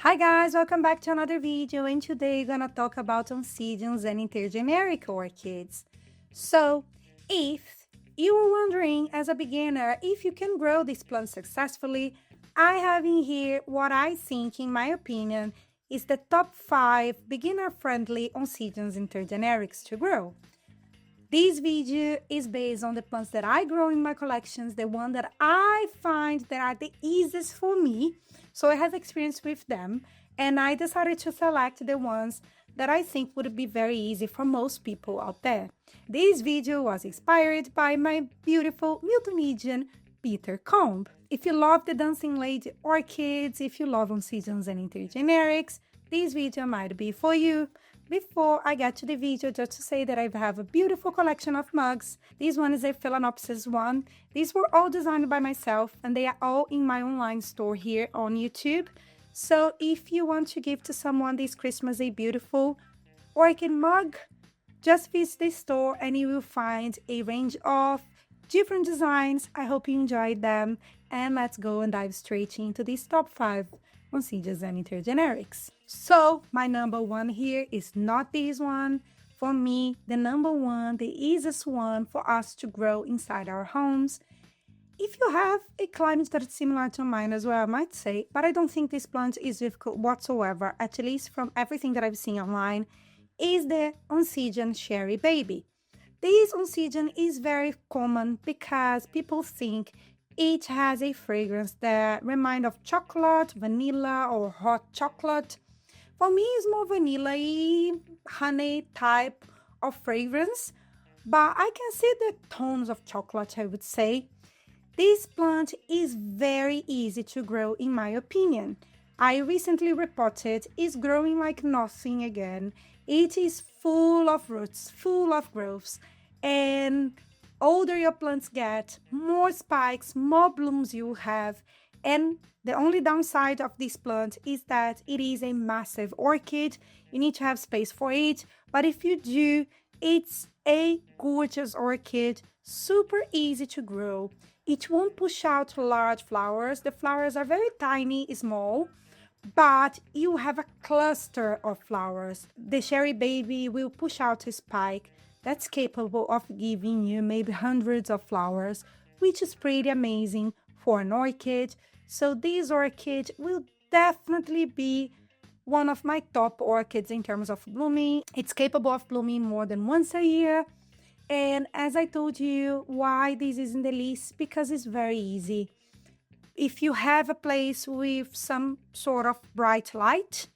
Hi guys, welcome back to another video, and today we're gonna talk about Oncidiums and Intergeneric orchids. So, if you were wondering as a beginner if you can grow this plant successfully, I have in here what I think, in my opinion, is the top 5 beginner-friendly Oncidiums Intergenerics to grow. This video is based on the plants that I grow in my collections, the one that I find that are the easiest for me. So I have experience with them, and I decided to select the ones that I think would be very easy for most people out there. This video was inspired by my beautiful Miltonidian Peter Comb. If you love the Dancing Lady Orchids, if you love Oncidiums and Intergenerics, this video might be for you. Before I get to the video, just to say that I have a beautiful collection of mugs. This one is a Phalaenopsis one. These were all designed by myself, and they are all in my online store here on YouTube. So if you want to give to someone this Christmas a beautiful orchid mug, just visit the store and you will find a range of different designs. I hope you enjoyed them, and let's go and dive straight into these top 5 Oncidiums and Intergenerics. So my number 1 here is not this one. For me, the number 1, the easiest one for us to grow inside our homes. If you have a climate that is similar to mine as well, I might say, but I don't think this plant is difficult whatsoever, at least from everything that I've seen online, is the Oncidium Cherry Baby. This Oncidium is very common because people think it has a fragrance that reminds of chocolate, vanilla, or hot chocolate. For me, it's more vanilla-y, honey type of fragrance, but I can see the tones of chocolate, I would say. This plant is very easy to grow, in my opinion. I recently reported it's growing like nothing again. It is full of roots, full of growths, and older your plants get, more spikes, more blooms you have. And the only downside of this plant is that it is a massive orchid. You need to have space for it, but if you do, it's a gorgeous orchid, super easy to grow. It won't push out large flowers. The flowers are very tiny, small, but you have a cluster of flowers. The cherry baby will push out a spike that's capable of giving you maybe hundreds of flowers, which is pretty amazing for an orchid. So this orchid will definitely be one of my top orchids in terms of blooming. It's capable of blooming more than once a year. And as I told you, why this is in the list, because it's very easy. If you have a place with some sort of bright light,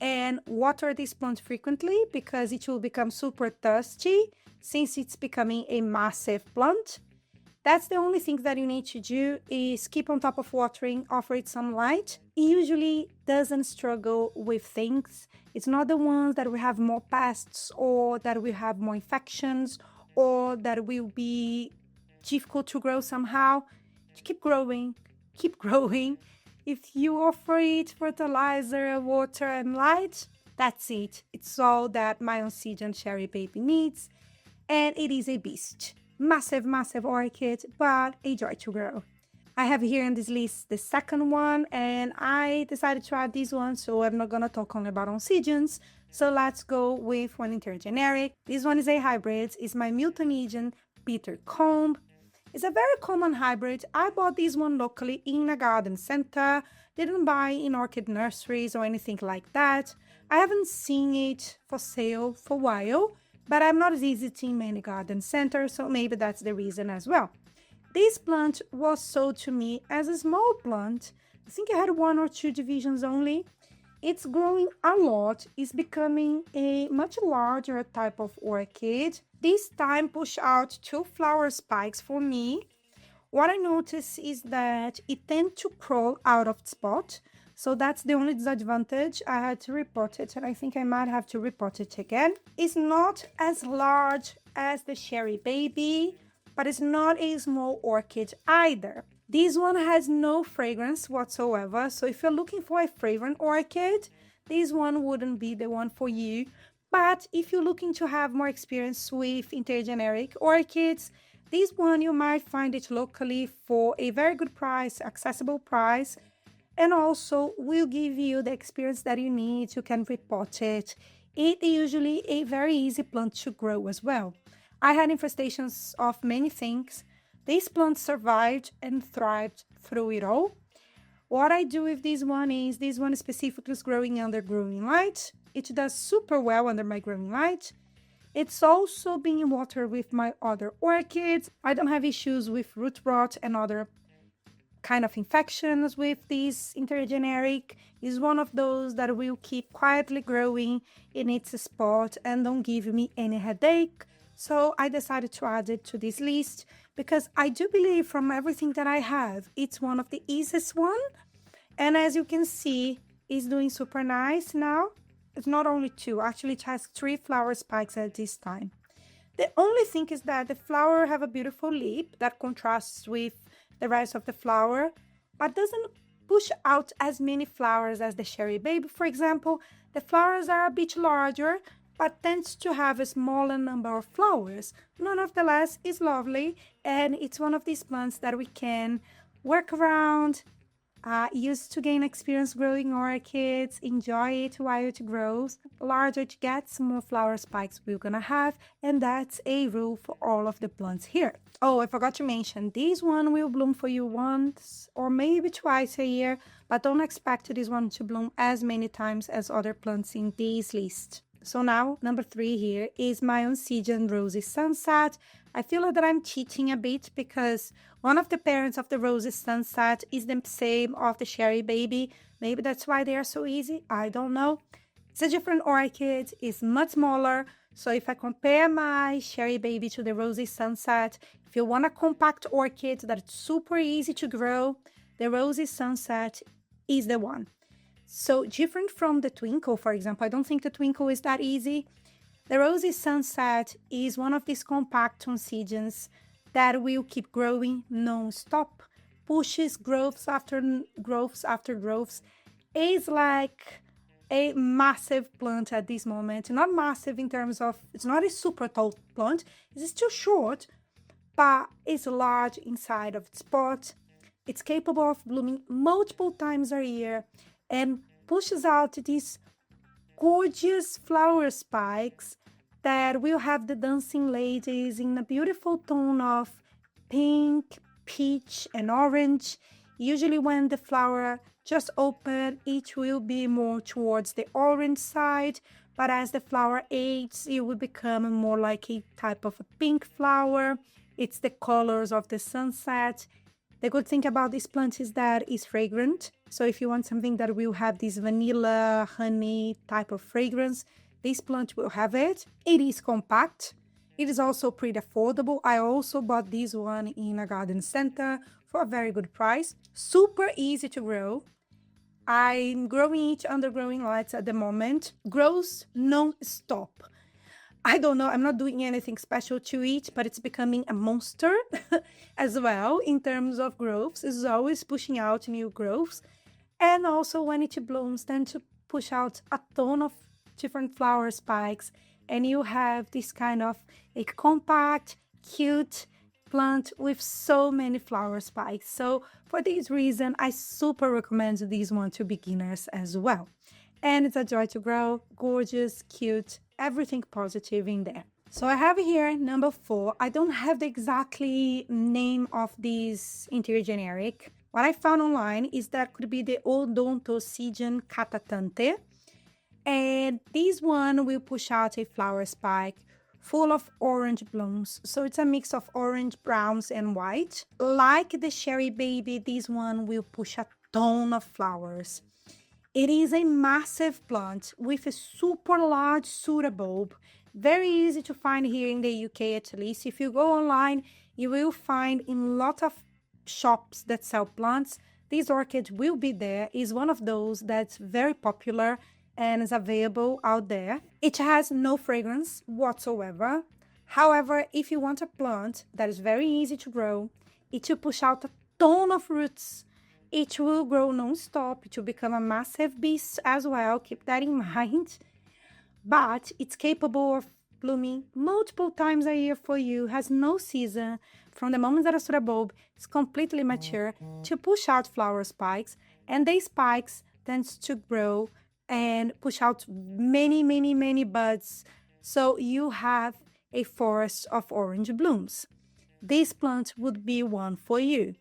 and water this plant frequently, because it will become super thirsty since it's becoming a massive plant. That's the only thing that you need to do, is keep on top of watering, offer it some light. It usually doesn't struggle with things. It's not the ones that will have more pests, or that will have more infections, or that will be difficult to grow somehow. Keep growing, keep growing. If you offer it fertilizer, water, and light, that's it. It's all that my Oncidium Cherry Baby needs. And it is a beast. Massive, massive orchid, but a joy to grow. I have here in this list the second one, and I decided to add this one, so I'm not gonna talk only about Oncidiums. So let's go with one intergeneric. This one is a hybrid. It's my Miltonidian Peter Comb. It's a very common hybrid. I bought this one locally in a garden center. Didn't buy in orchid nurseries or anything like that. I haven't seen it for sale for a while, but I'm not visiting many garden centers, so maybe that's the reason as well. This plant was sold to me as a small plant. I think I had 1 or 2 divisions only. It's growing a lot. It's becoming a much larger type of orchid. This time push out 2 flower spikes for me. What I notice is that it tends to crawl out of spot. So that's the only disadvantage. I had to report it, and I think I might have to report it again. It's not as large as the cherry baby, but it's not a small orchid either. This one has no fragrance whatsoever, so if you're looking for a fragrant orchid, this one wouldn't be the one for you. But if you're looking to have more experience with intergeneric orchids, this one you might find it locally for a very good price, accessible price. and also will give you the experience that you need. You can repot it. It is usually a very easy plant to grow as well. I had infestations of many things. This plant survived and thrived through it all. What I do with this one is, this one specifically is growing under growing light. It does super well under my growing light. It's also being watered with my other orchids. I don't have issues with root rot and other kind of infections with this intergeneric. Is one of those that will keep quietly growing in its spot and don't give me any headache. So I decided to add it to this list because I do believe from everything that I have, it's one of the easiest one. And as you can see, it's doing super nice now. It's not only two, actually it has 3 flower spikes at this time. The only thing is that the flower have a beautiful lip that contrasts with the rest of the flower, but doesn't push out as many flowers as the cherry baby, for example. The flowers are a bit larger, but tends to have a smaller number of flowers. Nonetheless, it's lovely, and it's one of these plants that we can work around, use to gain experience growing orchids, enjoy it while it grows. The larger it gets, more flower spikes we're gonna have, and that's a rule for all of the plants here. Oh, I forgot to mention, this one will bloom for you once or maybe twice a year, but don't expect this one to bloom as many times as other plants in this list. So now, number 3 here is my Oncidium Rosy Sunset. I feel that I'm cheating a bit because one of the parents of the Rosy Sunset is the same of the Cherry Baby. Maybe that's why they are so easy. I don't know. It's a different orchid. It's much smaller. So if I compare my Cherry Baby to the Rosy Sunset, if you want a compact orchid that's super easy to grow, the Rosy Sunset is the one. So different from the Twinkle, for example. I don't think the Twinkle is that easy. The Rosy Sunset is one of these compact Oncidiums that will keep growing non-stop, pushes growths after growths. It's like a massive plant at this moment. Not massive in terms of, it's not a super tall plant, it's still short, but it's large inside of its pot. It's capable of blooming multiple times a year and pushes out these gorgeous flower spikes that will have the dancing ladies in a beautiful tone of pink, peach, and orange. Usually when the flower just open, it will be more towards the orange side, but as the flower ages, it will become more like a type of a pink flower. It's the colors of the sunset. The good thing about this plant is that it's fragrant. So if you want something that will have this vanilla, honey type of fragrance, this plant will have it. It is compact. It is also pretty affordable. I also bought this one in a garden center for a very good price. Super easy to grow. I'm growing it under growing lights at the moment. Grows non-stop. I don't know, I'm not doing anything special to it, but it's becoming a monster as well in terms of growths. It's always pushing out new growths. And also when it blooms, tend to push out a ton of different flower spikes. And you have this kind of a compact, cute plant with so many flower spikes. So for this reason, I super recommend this one to beginners as well. And it's a joy to grow, gorgeous, cute, everything positive in there. So I have here number 4. I don't have the exactly name of this intergeneric. What I found online is that could be the Odontocidium catatante. And this one will push out a flower spike full of orange blooms. So it's a mix of orange, browns, and white. Like the Cherry Baby, this one will push a ton of flowers. It is a massive plant with a super large pseudobulb. Very easy to find here in the UK at least. If you go online, you will find in a lot of shops that sell plants. This orchid will be there. It's one of those that's very popular and is available out there. It has no fragrance whatsoever. However, if you want a plant that is very easy to grow, it will push out a ton of roots. It will grow non-stop. It will become a massive beast as well. Keep that in mind. But it's capable of blooming multiple times a year for you. Has no season. From the moment that a pseudobulb is completely mature to push out flower spikes. and the spikes tends to grow and push out many buds, so you have a forest of orange blooms. This plant would be one for you.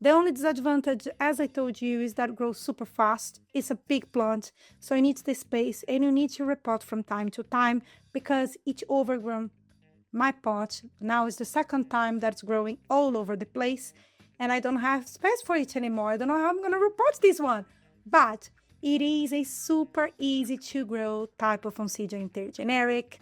The only disadvantage, as I told you, is that it grows super fast. It's a big plant, so it needs the space, and you need to repot from time to time because it's overgrown. My pot now is the second time that's growing all over the place, and I don't have space for it anymore. I don't know how I'm going to repot this one. But it is a super easy to grow type of Oncidium Intergeneric.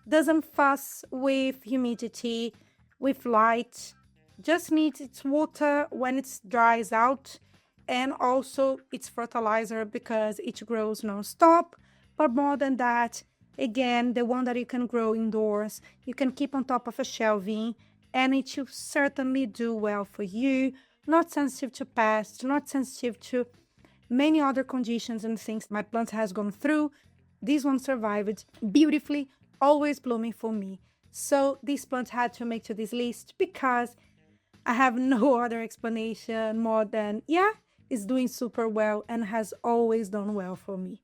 Doesn't fuss with humidity, with light, just needs its water when it dries out, and also its fertilizer because it grows non-stop. But more than that, again, the one that you can grow indoors, you can keep on top of a shelving, and it will certainly do well for you. Not sensitive to pests, not sensitive to many other conditions and things my plant has gone through. This one survived beautifully, always blooming for me. So this plant had to make to this list because I have no other explanation more than, yeah, it's doing super well and has always done well for me.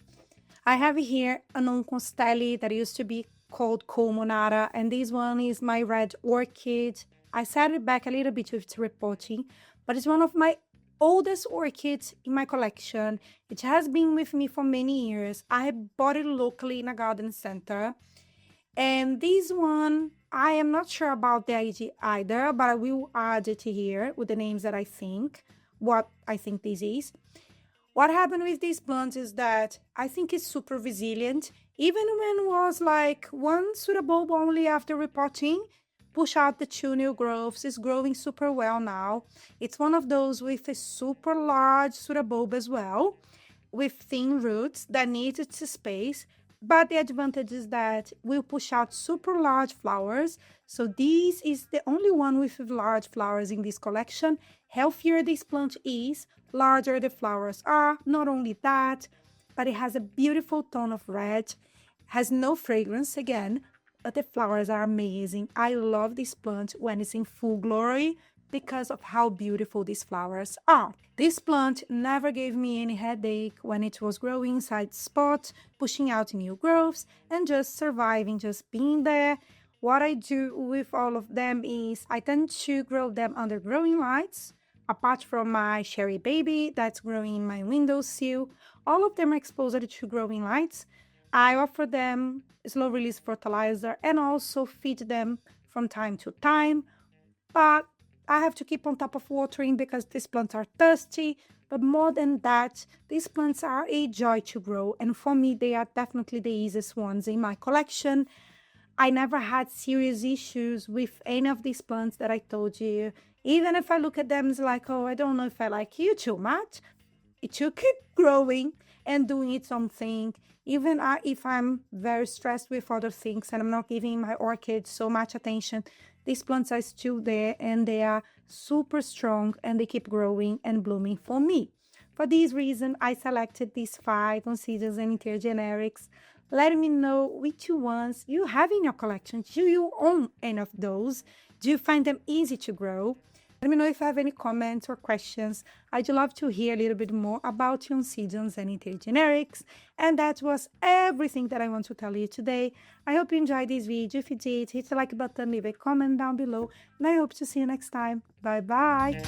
I have here an Onconstelli that used to be called Colmonata, and this one is my red orchid. I set it back a little bit with its repotting, but it's one of my oldest orchids in my collection. It has been with me for many years. I bought it locally in a garden center. And this one, I am not sure about the ID either, but I will add it here with the names that I think, what I think this is. What happened with this plant is that I think it's super resilient. Even when it was like one pseudobulb only after repotting, push out the 2 new growths, is growing super well now. It's one of those with a super large pseudobulb as well, with thin roots that need its space. But the advantage is that we'll push out super large flowers. So this is the only one with large flowers in this collection. Healthier this plant is, larger the flowers are. Not only that, but it has a beautiful tone of red. Has no fragrance again, but the flowers are amazing. I love this plant when it's in full glory because of how beautiful these flowers are. This plant never gave me any headache when it was growing inside spot, pushing out new growths, and just surviving, just being there. What I do with all of them is I tend to grow them under growing lights, apart from my cherry baby that's growing in my windowsill. All of them are exposed to growing lights. I offer them slow release fertilizer and also feed them from time to time, but I have to keep on top of watering because these plants are thirsty. But more than that, these plants are a joy to grow, and for me they are definitely the easiest ones in my collection. I never had serious issues with any of these plants that I told you. Even if I look at them, it's like, oh, I don't know if I like you too much. It should keep growing and doing its own thing. Even if I'm very stressed with other things and I'm not giving my orchids so much attention, these plants are still there and they are super strong and they keep growing and blooming for me. For this reason, I selected these 5 Oncidiums and Intergenerics. Let me know which ones you have in your collection. Do you own any of those? Do you find them easy to grow? Let me know if you have any comments or questions. I'd love to hear a little bit more about Oncidiums and Intergenerics. And that was everything that I want to tell you today. I hope you enjoyed this video. If you did, hit the like button, leave a comment down below. And I hope to see you next time. Bye bye.